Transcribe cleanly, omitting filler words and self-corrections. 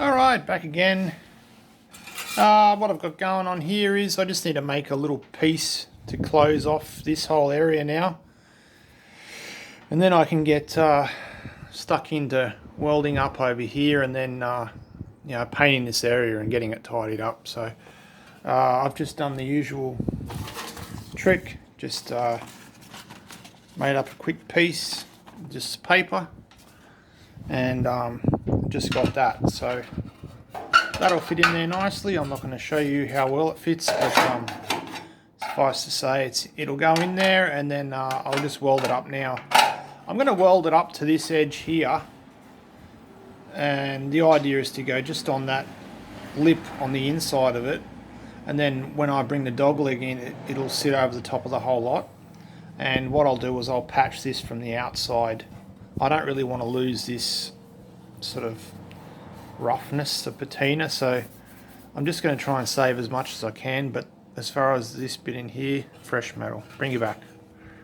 Alright, back again. What I've got going on here is I just need to make a little piece to close off this whole area now. And then I can get stuck into welding up over here and then painting this area and getting it tidied up. So I've just done the usual trick, just made up a quick piece, just paper, and just got that. So that'll fit in there nicely. I'm not going to show you how well it fits, but suffice to say it'll go in there, and then I'll just weld it up now. I'm going to weld it up to this edge here, and the idea is to go just on that lip on the inside of it, and then when I bring the dog leg in, it'll sit over the top of the whole lot. And what I'll do is I'll patch this from the outside. I don't really want to lose this sort of roughness, the patina, so I'm just going to try and save as much as I can. But as far as this bit in here, fresh metal. Bring you back.